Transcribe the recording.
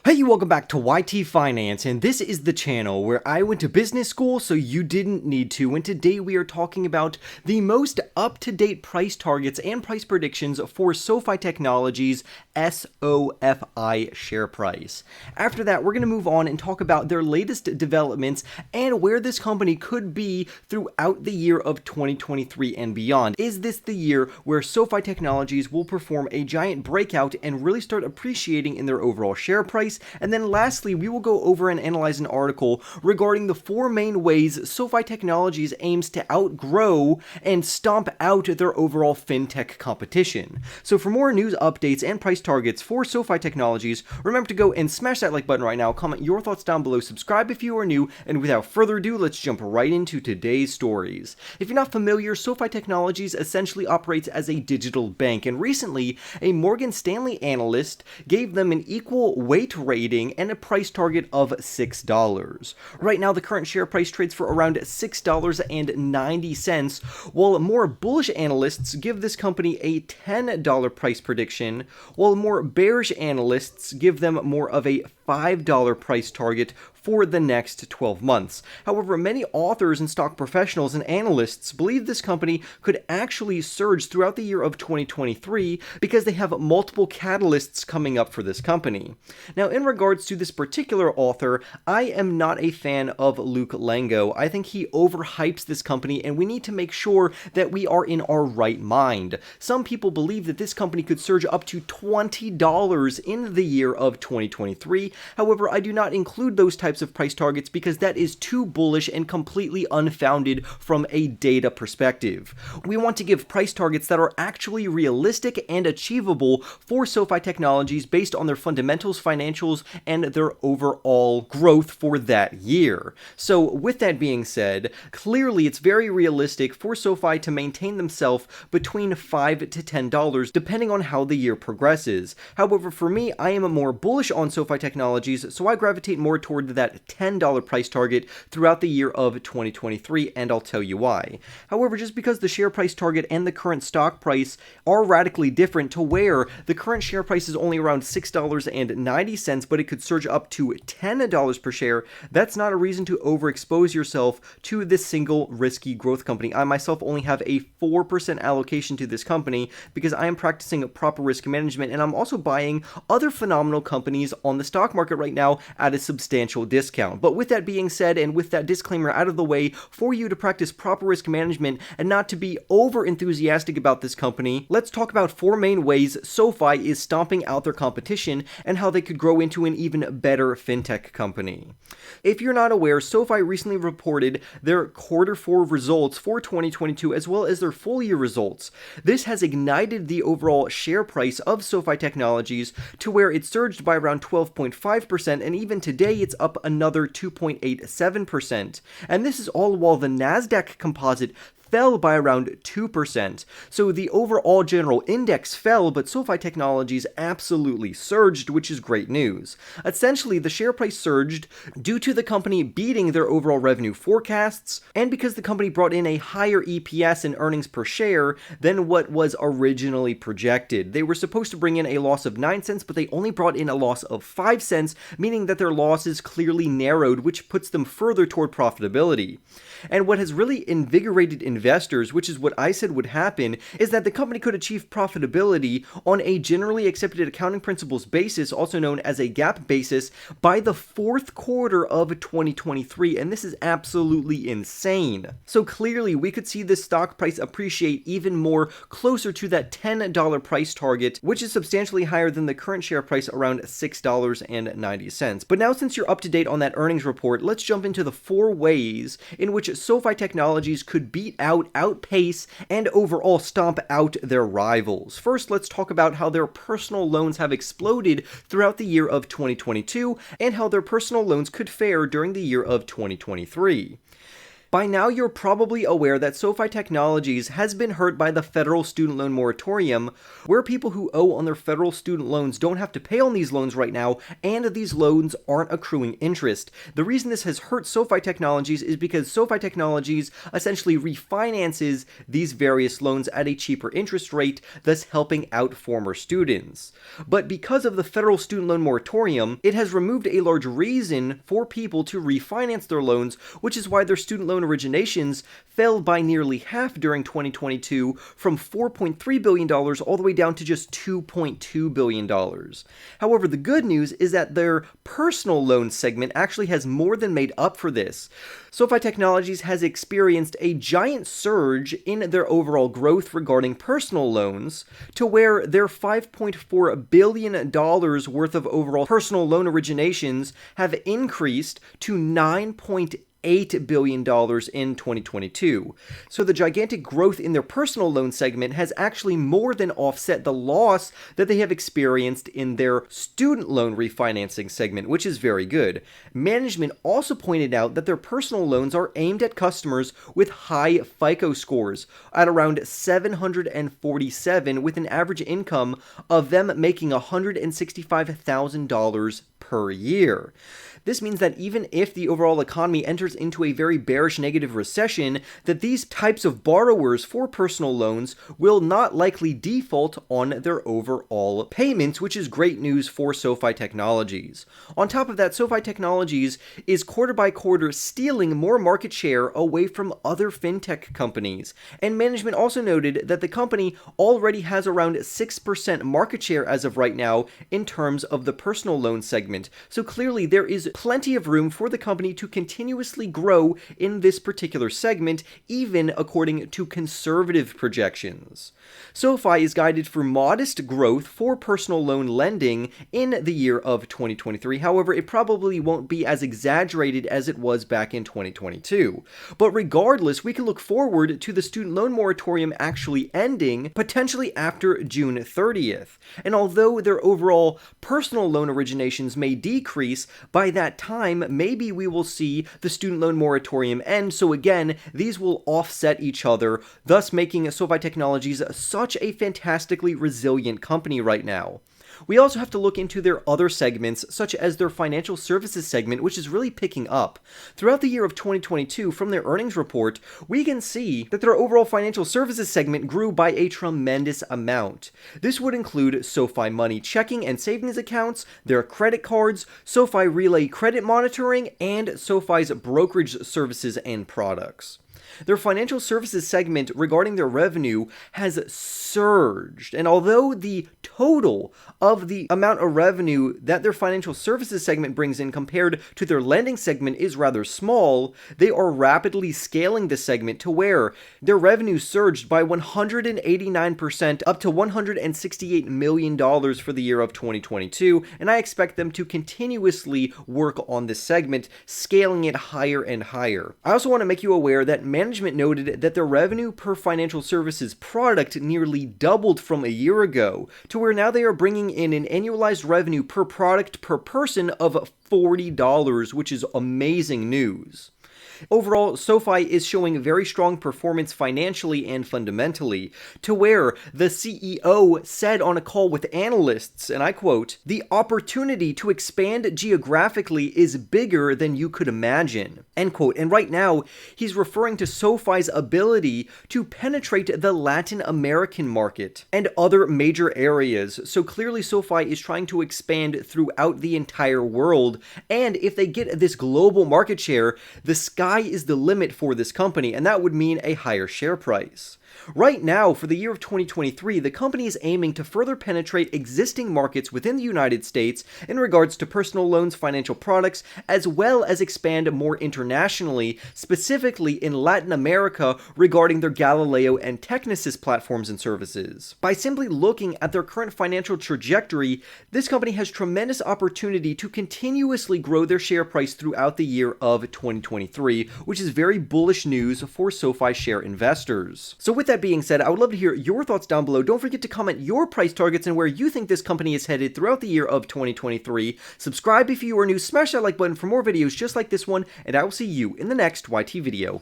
Hey, welcome back to YT Finance, and this is the channel where I went to business school so you didn't need to, and today we are talking about the most up-to-date price targets and price predictions for SoFi Technologies' SoFi share price. After that, we're going to move on and talk about their latest developments and where this company could be throughout the year of 2023 and beyond. Is this the year where SoFi Technologies will perform a giant breakout and really start appreciating in their overall share price? And then lastly, we will go over and analyze an article regarding the four main ways SoFi Technologies aims to outgrow and stomp out their overall fintech competition. So for more news updates and price targets for SoFi Technologies, remember to go and smash that like button right now, comment your thoughts down below, subscribe if you are new, and without further ado, let's jump right into today's stories. If you're not familiar, SoFi Technologies essentially operates as a digital bank, and recently, a Morgan Stanley analyst gave them an equal weight rating and a price target of $6. Right now, the current share price trades for around $6.90, while more bullish analysts give this company a $10 price prediction, while more bearish analysts give them more of a $5 price target for the next 12 months. However, many authors and stock professionals and analysts believe this company could actually surge throughout the year of 2023 because they have multiple catalysts coming up for this company. Now, in regards to this particular author, I am not a fan of Luke Lango. I think he overhypes this company, and we need to make sure that we are in our right mind. Some people believe that this company could surge up to $20 in the year of 2023. However, I do not include those types of price targets because that is too bullish and completely unfounded from a data perspective. We want to give price targets that are actually realistic and achievable for SoFi Technologies based on their fundamentals, financials, and their overall growth for that year. So with that being said, clearly it's very realistic for SoFi to maintain themselves between $5 to $10 depending on how the year progresses. However, for me, I am more bullish on SoFi Technologies, so I gravitate more toward that $10 price target throughout the year of 2023, and I'll tell you why. However, just because the share price target and the current stock price are radically different to where the current share price is only around $6.90, but it could surge up to $10 per share, that's not a reason to overexpose yourself to this single risky growth company. I myself only have a 4% allocation to this company because I am practicing proper risk management, and I'm also buying other phenomenal companies on the stock market right now at a substantial discount. But with that being said, and with that disclaimer out of the way, for you to practice proper risk management and not to be over enthusiastic about this company, let's talk about four main ways SoFi is stomping out their competition and how they could grow into an even better fintech company. If you're not aware, SoFi recently reported their Q4 results for 2022 as well as their full year results. This has ignited the overall share price of SoFi Technologies to where it surged by around 12.5%, and even today it's up another 2.87%. And this is all while the Nasdaq Composite fell by around 2%. So the overall general index fell, but SoFi Technologies absolutely surged, which is great news. Essentially, the share price surged due to the company beating their overall revenue forecasts, and because the company brought in a higher EPS and earnings per share than what was originally projected. They were supposed to bring in a loss of 9 cents, but they only brought in a loss of 5 cents, meaning that their losses clearly narrowed, which puts them further toward profitability. And what has really invigorated investors, which is what I said would happen, is that the company could achieve profitability on a generally accepted accounting principles basis, also known as a GAAP basis, by the fourth quarter of 2023, and this is absolutely insane. So clearly, we could see this stock price appreciate even more closer to that $10 price target, which is substantially higher than the current share price around $6.90. But now, since you're up to date on that earnings report, let's jump into the four ways in which SoFi Technologies could beat out, outpace, and overall stomp out their rivals. First, let's talk about how their personal loans have exploded throughout the year of 2022 and how their personal loans could fare during the year of 2023. By now, you're probably aware that SoFi Technologies has been hurt by the federal student loan moratorium, where people who owe on their federal student loans don't have to pay on these loans right now, and these loans aren't accruing interest. The reason this has hurt SoFi Technologies is because SoFi Technologies essentially refinances these various loans at a cheaper interest rate, thus helping out former students. But because of the federal student loan moratorium, it has removed a large reason for people to refinance their loans, which is why their student loan originations fell by nearly half during 2022, from $4.3 billion all the way down to just $2.2 billion. However, the good news is that their personal loan segment actually has more than made up for this. SoFi Technologies has experienced a giant surge in their overall growth regarding personal loans, to where their $5.4 billion worth of overall personal loan originations have increased to $9.8 billion in 2022. So the gigantic growth in their personal loan segment has actually more than offset the loss that they have experienced in their student loan refinancing segment, which is very good. Management also pointed out that their personal loans are aimed at customers with high FICO scores, at around 747, with an average income of them making $165,000 per year. This means that even if the overall economy enters into a very bearish negative recession, that these types of borrowers for personal loans will not likely default on their overall payments, which is great news for SoFi Technologies. On top of that, SoFi Technologies is quarter by quarter stealing more market share away from other fintech companies, and management also noted that the company already has around 6% market share as of right now in terms of the personal loan segment. So clearly there is plenty of room for the company to continuously grow in this particular segment, even according to conservative projections. SoFi is guided for modest growth for personal loan lending in the year of 2023. However, it probably won't be as exaggerated as it was back in 2022. But regardless, we can look forward to the student loan moratorium actually ending, potentially after June 30th. And although their overall personal loan originations may decrease, by that time, maybe we will see the student loan moratorium end. So again, these will offset each other, thus making SoFi Technologies such a fantastically resilient company right now. We also have to look into their other segments, such as their financial services segment, which is really picking up. Throughout the year of 2022, from their earnings report, we can see that their overall financial services segment grew by a tremendous amount. This would include SoFi Money checking and savings accounts, their credit cards, SoFi Relay credit monitoring, and SoFi's brokerage services and products. Their financial services segment regarding their revenue has surged, and although the total of the amount of revenue that their financial services segment brings in compared to their lending segment is rather small, they are rapidly scaling the segment to where their revenue surged by 189% up to $168 million for the year of 2022, and I expect them to continuously work on this segment, scaling it higher and higher. I also want to make you aware that management noted that their revenue per financial services product nearly doubled from a year ago, to where now they are bringing in an annualized revenue per product per person of $40, which is amazing news. Overall, SoFi is showing very strong performance financially and fundamentally, to where the CEO said on a call with analysts, and I quote, "The opportunity to expand geographically is bigger than you could imagine," end quote. And right now, he's referring to SoFi's ability to penetrate the Latin American market and other major areas. So clearly, SoFi is trying to expand throughout the entire world, and if they get this global market share, the sky is the limit for this company, and that would mean a higher share price. Right now, for the year of 2023, the company is aiming to further penetrate existing markets within the United States in regards to personal loans, financial products, as well as expand more internationally, specifically in Latin America regarding their Galileo and Technisys platforms and services. By simply looking at their current financial trajectory, this company has tremendous opportunity to continuously grow their share price throughout the year of 2023, which is very bullish news for SoFi share investors. So with that being said, I would love to hear your thoughts down below. Don't forget to comment your price targets and where you think this company is headed throughout the year of 2023. Subscribe if you are new, smash that like button for more videos just like this one, and I will see you in the next YT video.